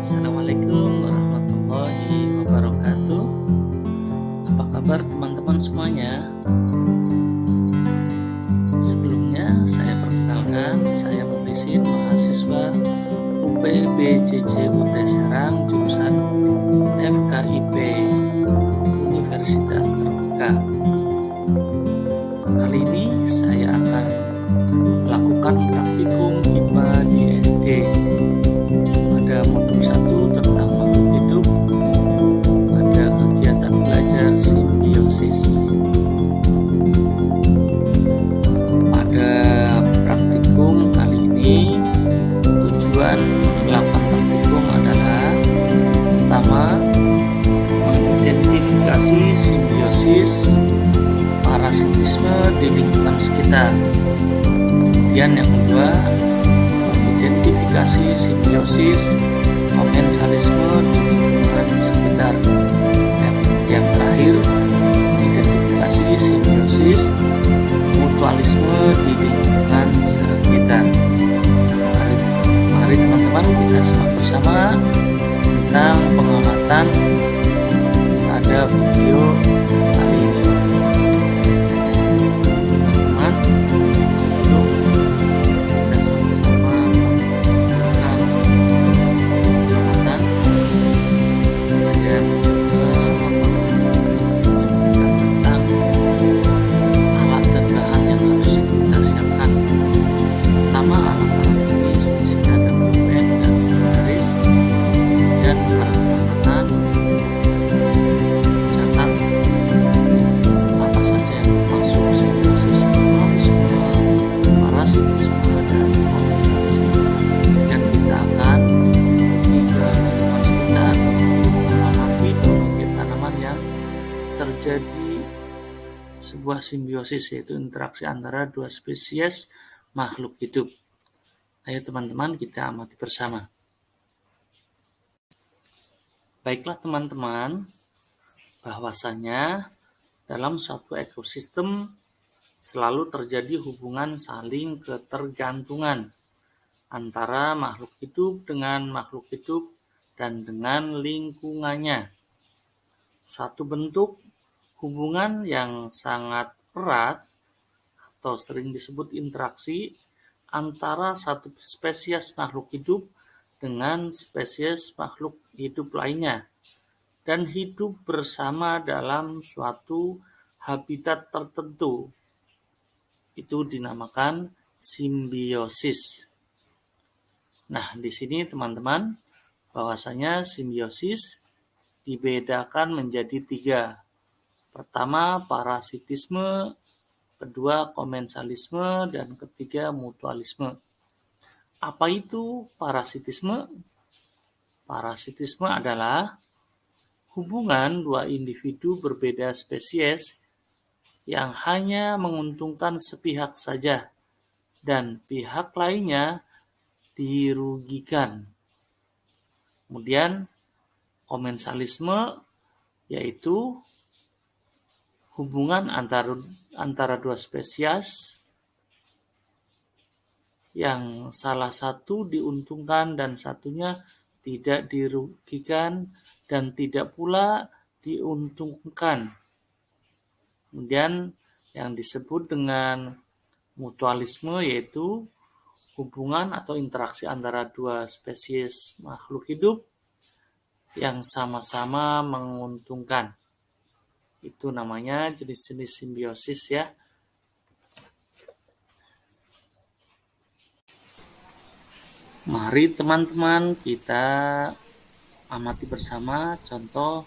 Assalamualaikum warahmatullahi wabarakatuh. Apa kabar teman-teman semuanya? Sebelumnya saya perkenalkan, saya Mutisin, mahasiswa UPBJJ UT Serang, jurusan FKIP Universitas Terbuka. Kali ini saya akan melakukan praktikum IPA di SD. Pada modul 1 tentang makhluk hidup, ada kegiatan belajar simbiosis. Pada praktikum kali ini, tujuan melakukan praktikum adalah pertama, mengidentifikasi simbiosis parasitisme di lingkungan sekitar. Kemudian yang kedua, mengidentifikasi simbiosis komensalisme di lingkungan sekitar. Dan yang terakhir, identifikasi simbiosis mutualisme di lingkungan sekitar. Mari teman-teman kita simak bersama tentang pengamatan pada video kali ini. Teman-teman, sebelum kita sama-sama melakukan pengamatan, saya mencoba tentang alat dan bahan yang harus kita siapkan. Pertama, alat-alat ini di sini ada pulpen dan garis, dan pengamatan catat apa saja yang termasuk simbiosis mutualisme, parasitisme, dan komensalisme. Dan kita akan pergi ke lingkungan sekitar mengamati berbagai tanaman yang terjadi sebuah simbiosis, yaitu interaksi antara dua spesies makhluk hidup. Ayo teman-teman kita amati bersama. Baiklah teman-teman, bahwasanya dalam suatu ekosistem selalu terjadi hubungan saling ketergantungan antara makhluk hidup dengan makhluk hidup dan dengan lingkungannya. Suatu bentuk hubungan yang sangat erat atau sering disebut interaksi antara satu spesies makhluk hidup dengan spesies makhluk hidup lainnya dan hidup bersama dalam suatu habitat tertentu. Itu dinamakan simbiosis. Nah, di sini teman-teman, bahwasanya simbiosis dibedakan menjadi 3. Pertama, parasitisme, kedua, komensalisme, dan ketiga, mutualisme. Apa itu parasitisme? Parasitisme adalah hubungan dua individu berbeda spesies yang hanya menguntungkan sepihak saja dan pihak lainnya dirugikan. Kemudian komensalisme yaitu hubungan antara dua spesies yang salah satu diuntungkan dan satunya tidak dirugikan dan tidak pula diuntungkan. Kemudian yang disebut dengan mutualisme yaitu hubungan atau interaksi antara dua spesies makhluk hidup yang sama-sama menguntungkan. Itu namanya jenis-jenis simbiosis ya. Mari teman-teman kita amati bersama contoh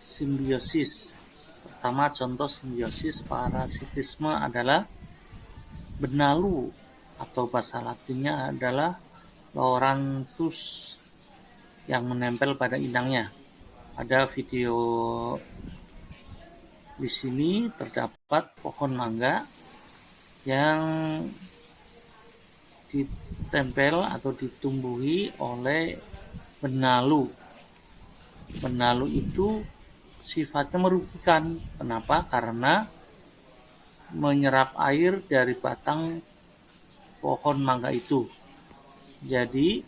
simbiosis. Pertama, contoh simbiosis parasitisme adalah benalu atau bahasa latinnya adalah Loranthus yang menempel pada inangnya. Pada video di sini terdapat pohon mangga yang ditempel atau ditumbuhi oleh benalu. Benalu itu sifatnya merugikan. Kenapa? Karena menyerap air dari batang pohon mangga itu. Jadi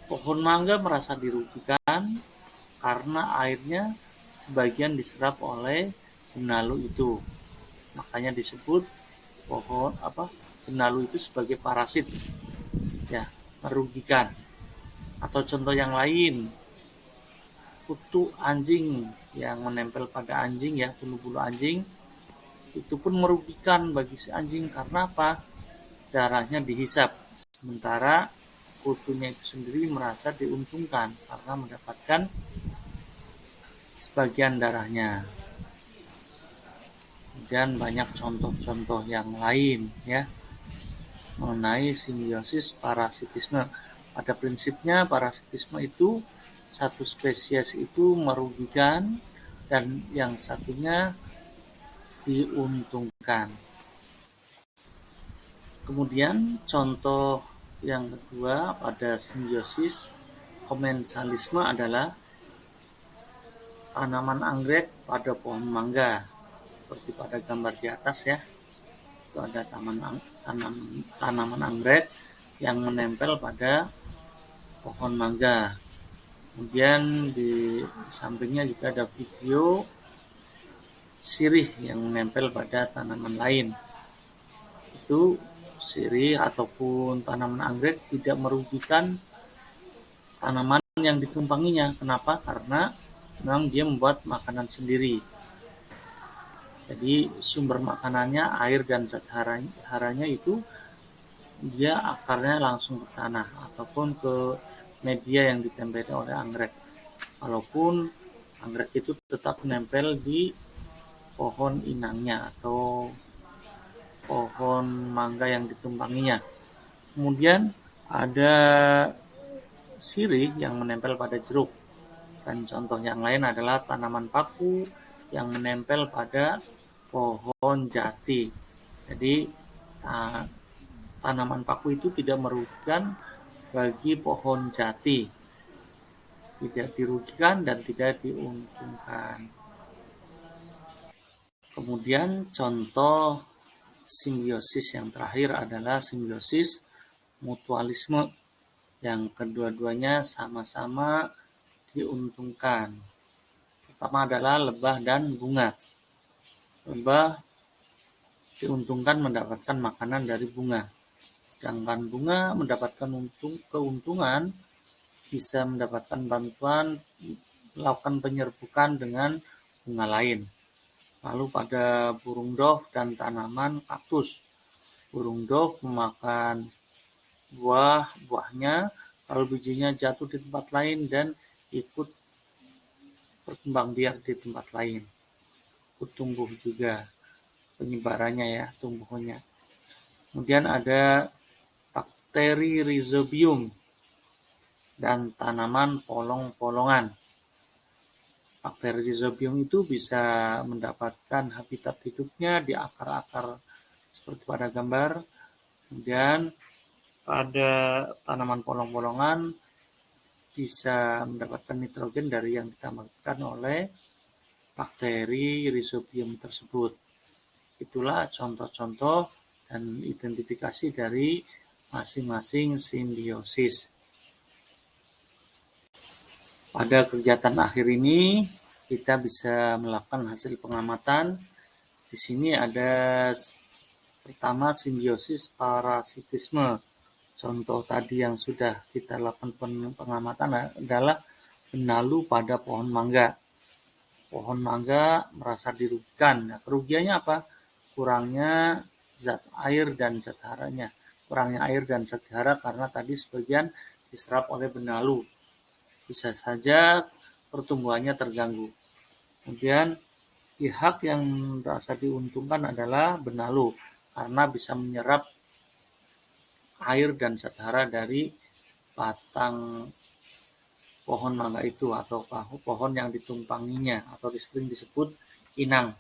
pohon mangga merasa dirugikan karena airnya sebagian diserap oleh benalu itu. Makanya disebut benalu itu sebagai parasit, ya, merugikan. Atau contoh yang lain, kutu anjing yang menempel pada anjing, ya, bulu-bulu anjing, itu pun merugikan bagi si anjing karena apa? Darahnya dihisap, sementara kutunya itu sendiri merasa diuntungkan karena mendapatkan sebagian darahnya. Dan banyak contoh-contoh yang lain, ya, mengenai simbiosis parasitisme. Pada prinsipnya parasitisme itu satu spesies itu merugikan dan yang satunya diuntungkan. Kemudian contoh yang kedua pada simbiosis komensalisme adalah tanaman anggrek pada pohon mangga, seperti pada gambar di atas, ya. Itu ada tanaman anggrek yang menempel pada pohon mangga. Kemudian di sampingnya juga ada video sirih yang menempel pada tanaman lain. Itu sirih ataupun tanaman anggrek tidak merugikan tanaman yang ditumpanginya. Kenapa? Karena memang dia membuat makanan sendiri. Jadi sumber makanannya, air dan zat haranya itu dia akarnya langsung ke tanah ataupun ke media yang ditempeli oleh anggrek. Walaupun anggrek itu tetap menempel di pohon inangnya atau pohon mangga yang ditumpanginya. Kemudian ada sirih yang menempel pada jeruk. Dan contoh yang lain adalah tanaman paku yang menempel pada pohon jati. Jadi tanaman paku itu tidak merugikan bagi pohon jati. Tidak dirugikan dan tidak diuntungkan. Kemudian contoh simbiosis yang terakhir adalah simbiosis mutualisme, yang kedua-duanya sama-sama diuntungkan. Pertama adalah lebah dan bunga. Lebah diuntungkan mendapatkan makanan dari bunga, sedangkan bunga mendapatkan keuntungan bisa mendapatkan bantuan melakukan penyerbukan dengan bunga lain. Lalu pada burung dov dan tanaman kaktus, burung dov memakan buahnya, lalu bijinya jatuh di tempat lain dan ikut berkembang biak di tempat lain. Ikut tumbuh juga penyebarannya, ya, tumbuhnya. Kemudian ada bakteri rhizobium dan tanaman polong-polongan. Bakteri rhizobium itu bisa mendapatkan habitat hidupnya di akar-akar seperti pada gambar. Kemudian pada tanaman polong-polongan bisa mendapatkan nitrogen dari yang ditambahkan oleh bakteri rhizobium tersebut. Itulah contoh-contoh dan identifikasi dari masing-masing simbiosis. Pada kegiatan akhir ini kita bisa melakukan hasil pengamatan. Di sini ada pertama simbiosis parasitisme. Contoh tadi yang sudah kita lakukan pengamatan adalah benalu pada pohon mangga. Pohon mangga merasa dirugikan. Nah, kerugiannya apa? Kurangnya zat air dan zat haranya. Kurangnya air dan zat hara karena tadi sebagian diserap oleh benalu. Bisa saja pertumbuhannya terganggu. Kemudian pihak yang merasa diuntungkan adalah benalu karena bisa menyerap air dan zat hara dari batang pohon mangga itu atau pohon yang ditumpanginya atau sering disebut inang.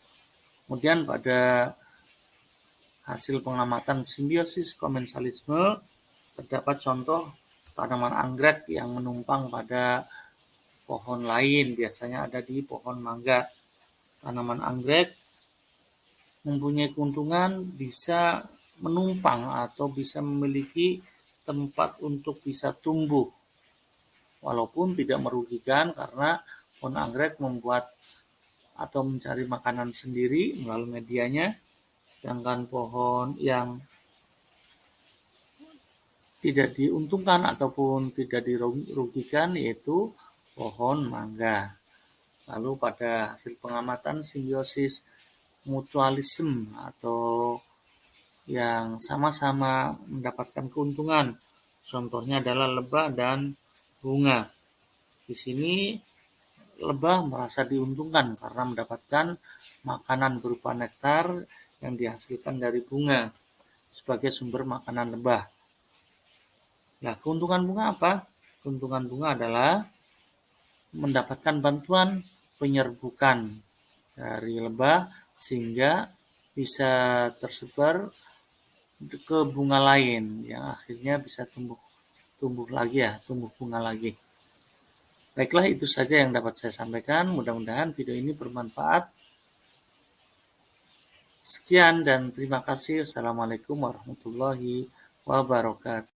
Kemudian pada hasil pengamatan simbiosis komensalisme terdapat contoh tanaman anggrek yang menumpang pada pohon lain, biasanya ada di pohon mangga. Tanaman anggrek mempunyai keuntungan bisa menumpang atau bisa memiliki tempat untuk bisa tumbuh. Walaupun tidak merugikan karena pohon anggrek membuat atau mencari makanan sendiri melalui medianya, sedangkan pohon yang tidak diuntungkan ataupun tidak dirugikan yaitu pohon mangga. Lalu pada hasil pengamatan simbiosis mutualisme atau yang sama-sama mendapatkan keuntungan. Contohnya adalah lebah dan bunga. Di sini lebah merasa diuntungkan karena mendapatkan makanan berupa nektar yang dihasilkan dari bunga sebagai sumber makanan lebah. Nah, keuntungan bunga apa? Keuntungan bunga adalah mendapatkan bantuan penyerbukan dari lebah sehingga bisa tersebar ke bunga lain yang akhirnya bisa tumbuh lagi tumbuh bunga lagi. Baiklah, itu saja yang dapat saya sampaikan. Mudah-mudahan video ini bermanfaat. Sekian dan terima kasih. Wassalamualaikum warahmatullahi wabarakatuh.